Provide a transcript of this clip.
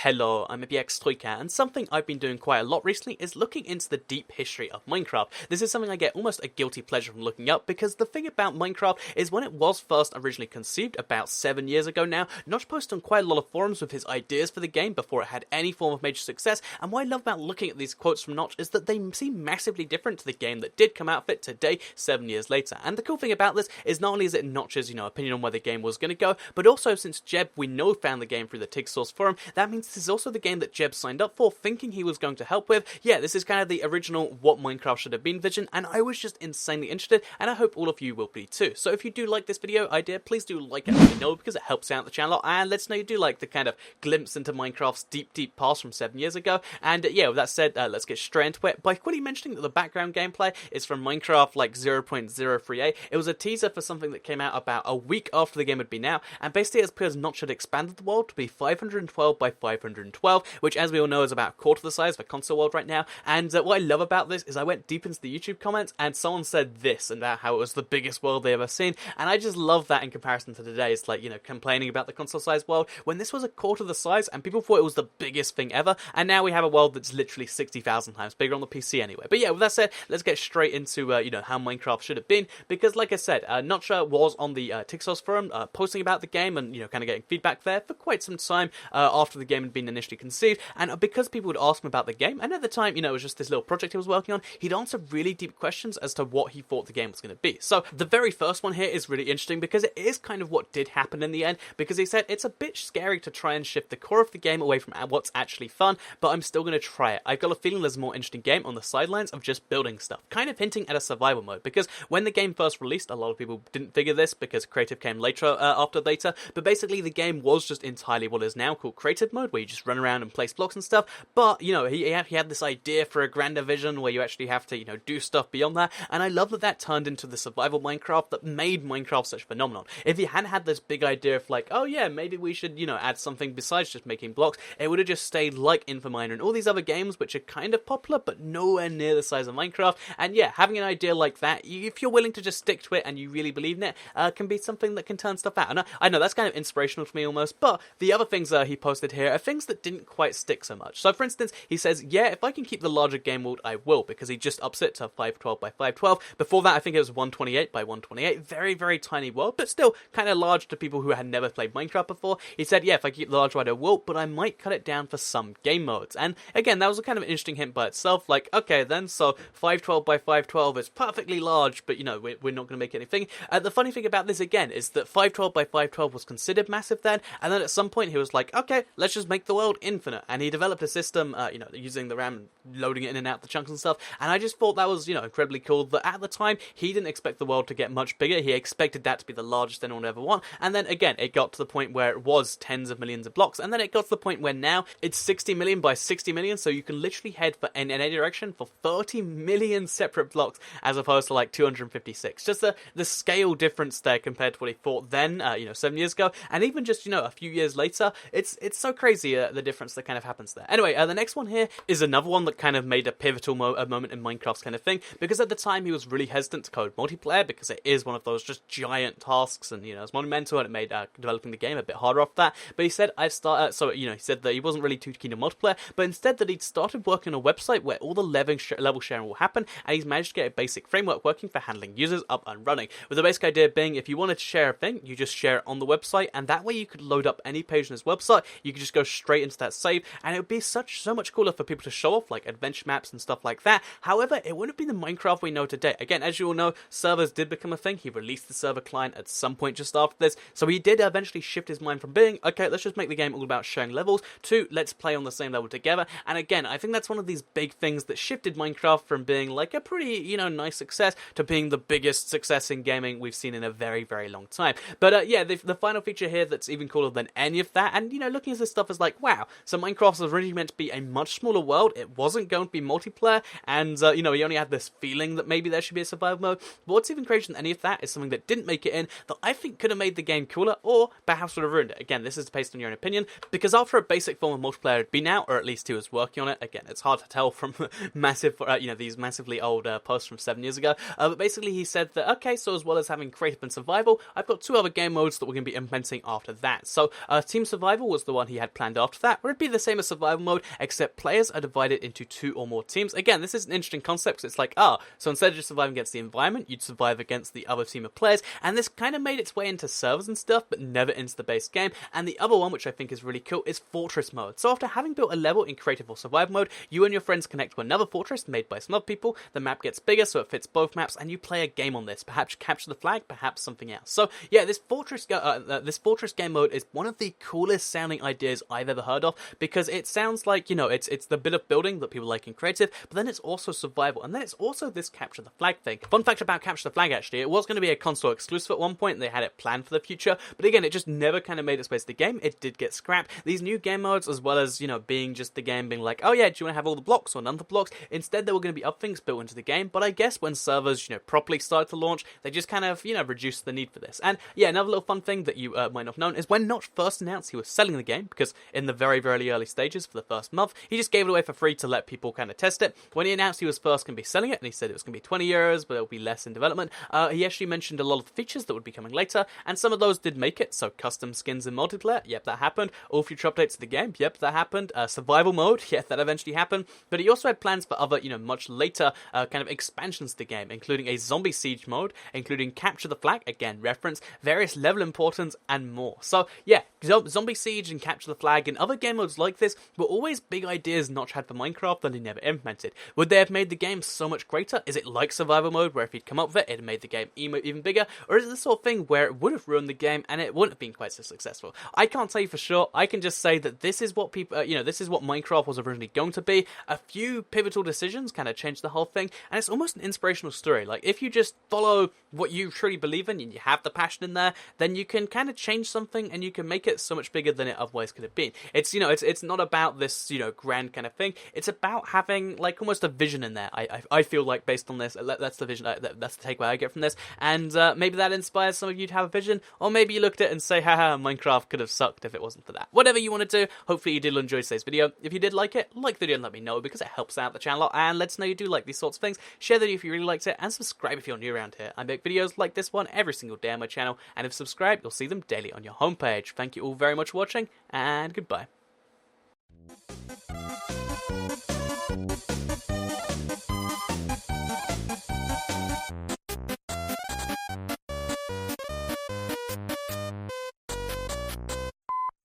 Hello, I'm ABX and something I've been doing quite a lot recently is looking into the deep history of Minecraft. This is something I get almost a guilty pleasure from looking up, because the thing about Minecraft is when it was first originally conceived, about 7 years ago now, Notch posted on quite a lot of forums with his ideas for the game before it had any form of major success, and what I love about looking at these quotes from Notch is that they seem massively different to the game that did come out of it today, 7 years later. And the cool thing about this is not only is it Notch's, opinion on where the game was going to go, but also since Jeb, we know, found the game through the TIG source forum, that means this is also the game that Jeb signed up for, thinking he was going to help with. Yeah, this is kind of the original what Minecraft should have been vision, and I was just insanely interested, and I hope all of you will be too. So if you do like this video idea, please do like it, let me know, because it helps out the channel, and let's know you do like the kind of glimpse into Minecraft's deep past from 7 years ago. And yeah, with that said, let's get straight into it by quickly mentioning that the background gameplay is from Minecraft like 0.038. It was a teaser for something that came out about a week after the game had been out, and basically it's because Notch had expanded the world to be 512 by 512, which as we all know is about a quarter the size of a console world right now. And what I love about this is I went deep into the YouTube comments and someone said this about how it was the biggest world they ever seen, and I just love that in comparison to today. It's like, complaining about the console size world when this was a quarter the size and people thought it was the biggest thing ever, and now we have a world that's literally 60,000 times bigger on the PC anyway. But yeah, with that said, let's get straight into how Minecraft should have been, because like I said, Notch was on the Tixos forum posting about the game and kind of getting feedback there for quite some time after the game had been initially conceived, and because people would ask him about the game, and at the time, it was just this little project he was working on, he'd answer really deep questions as to what he thought the game was going to be. So the very first one here is really interesting because it is kind of what did happen in the end, because he said it's a bit scary to try and shift the core of the game away from what's actually fun, but I'm still going to try it. I've got a feeling there's a more interesting game on the sidelines of just building stuff, kind of hinting at a survival mode, because when the game first released, a lot of people didn't figure this because creative came later after later, but basically the game was just entirely what is now called creative mode, where you just run around and place blocks and stuff. But he had this idea for a grander vision where you actually have to do stuff beyond that, and I love that turned into the survival Minecraft that made Minecraft such a phenomenon. If he hadn't had this big idea of like, oh yeah, maybe we should add something besides just making blocks, it would have just stayed like Infominer and all these other games which are kind of popular but nowhere near the size of Minecraft. And yeah, having an idea like that, if you're willing to just stick to it and you really believe in it, can be something that can turn stuff out. And I know that's kind of inspirational for me almost, but the other things he posted here are things that didn't quite stick so much. So for instance, he says, yeah, if I can keep the larger game world, I will, because he just ups it to 512 by 512. Before that, I think it was 128 by 128. Very tiny world, but still kind of large to people who had never played Minecraft before. He said, yeah, if I keep the large world, I will, but I might cut it down for some game modes. And again, that was a kind of an interesting hint by itself. Like, okay then, so 512 by 512 is perfectly large, but we're not going to make anything. The funny thing about this again is that 512 by 512 was considered massive then, and then at some point he was like, okay, let's just make the world infinite, and he developed a system, using the RAM and loading it in and out the chunks and stuff, and I just thought that was, incredibly cool, that at the time, he didn't expect the world to get much bigger. He expected that to be the largest anyone would ever want, and then again, it got to the point where it was tens of millions of blocks, and then it got to the point where now it's 60 million by 60 million, so you can literally head in any direction for 30 million separate blocks, as opposed to like 256. Just the scale difference there compared to what he thought then, 7 years ago, and even just, a few years later, it's so crazy, the difference that kind of happens there. Anyway, the next one here is another one that kind of made a pivotal moment in Minecraft's kind of thing, because at the time he was really hesitant to code multiplayer, because it is one of those just giant tasks, and it's monumental, and it made developing the game a bit harder off that. But he said he said that he wasn't really too keen on multiplayer, but instead that he'd started working on a website where all the level sharing will happen, and he's managed to get a basic framework working for handling users up and running, with the basic idea being, if you wanted to share a thing, you just share it on the website, and that way you could load up any page on his website, you could just go straight into that save, and it would be so much cooler for people to show off, like adventure maps and stuff like that. However, it wouldn't be the Minecraft we know today. Again, as you all know, servers did become a thing. He released the server client at some point just after this, so he did eventually shift his mind from being, okay, let's just make the game all about sharing levels, to let's play on the same level together. And again, I think that's one of these big things that shifted Minecraft from being like a pretty, nice success to being the biggest success in gaming we've seen in a very long time. But yeah, the final feature here that's even cooler than any of that, and looking at this stuff is like, wow, so Minecraft was originally meant to be a much smaller world, it wasn't going to be multiplayer, and he only had this feeling that maybe there should be a survival mode. But what's even crazier than any of that is something that didn't make it in, that I think could have made the game cooler, or perhaps would have ruined it. Again, this is based on your own opinion, because after a basic form of multiplayer had been out, or at least he was working on it, again, it's hard to tell from massive, these massively old posts from 7 years ago, but basically he said that, okay, so as well as having creative and survival, I've got two other game modes that we're going to be implementing after that. So Team Survival was the one he had planned planned after that, where it'd be the same as survival mode, except players are divided into 2 or more teams. Again, this is an interesting concept, because it's like, so instead of just surviving against the environment, you'd survive against the other team of players, and this kind of made its way into servers and stuff, but never into the base game. And the other one, which I think is really cool, is fortress mode. So after having built a level in creative or survival mode, you and your friends connect to another fortress made by some other people, the map gets bigger so it fits both maps, and you play a game on this, perhaps capture the flag, perhaps something else. So yeah, this fortress game mode is one of the coolest sounding ideas I've ever heard of, because it sounds like, it's the bit of building that people like in creative, but then it's also survival, and then it's also this capture the flag thing. Fun fact about capture the flag, actually, it was going to be a console exclusive at one point, and they had it planned for the future, but again, it just never kind of made its way to the game. It did get scrapped. These new game modes, as well as, being just the game being like, oh yeah, do you want to have all the blocks or none of the blocks? Instead, there were going to be other things built into the game, but I guess when servers, properly started to launch, they just kind of, reduced the need for this. And yeah, another little fun thing that you might not have known is when Notch first announced he was selling the game, because in the very, very early stages for the first month, he just gave it away for free to let people kind of test it. When he announced he was first going to be selling it, and he said it was going to be 20 euros, but it'll be less in development, he actually mentioned a lot of the features that would be coming later, and some of those did make it. So custom skins in multiplayer, yep, that happened. All future updates to the game, yep, that happened. Survival mode, yeah, that eventually happened. But he also had plans for other, much later kind of expansions to the game, including a zombie siege mode, including capture the flag, again, reference, various level importance, and more. So yeah, zombie siege and capture the flag and other game modes like this were always big ideas Notch had for Minecraft that he never implemented. Would they have made the game so much greater? Is it like survival mode, where if he'd come up with it, it'd made the game even bigger? Or is it the sort of thing where it would have ruined the game and it wouldn't have been quite so successful? I can't tell you for sure. I can just say that this is what people, this is what Minecraft was originally going to be. A few pivotal decisions kind of changed the whole thing, and it's almost an inspirational story. Like, if you just follow what you truly believe in and you have the passion in there, then you can kind of change something and you can make it so much bigger than it otherwise could have been. It's, it's not about this, grand kind of thing. It's about having, like, almost a vision in there. I feel like, based on this, that's the vision, that's the takeaway I get from this, and maybe that inspires some of you to have a vision, or maybe you looked at it and say, haha, Minecraft could have sucked if it wasn't for that. Whatever you want to do, hopefully you did enjoy today's video. If you did like it, like the video and let me know, because it helps out the channel, and let us know you do like these sorts of things. Share the video if you really liked it, and subscribe if you're new around here. I make videos like this one every single day on my channel, and if subscribed, you'll see them daily on your homepage. Thank you all very much for watching, and goodbye.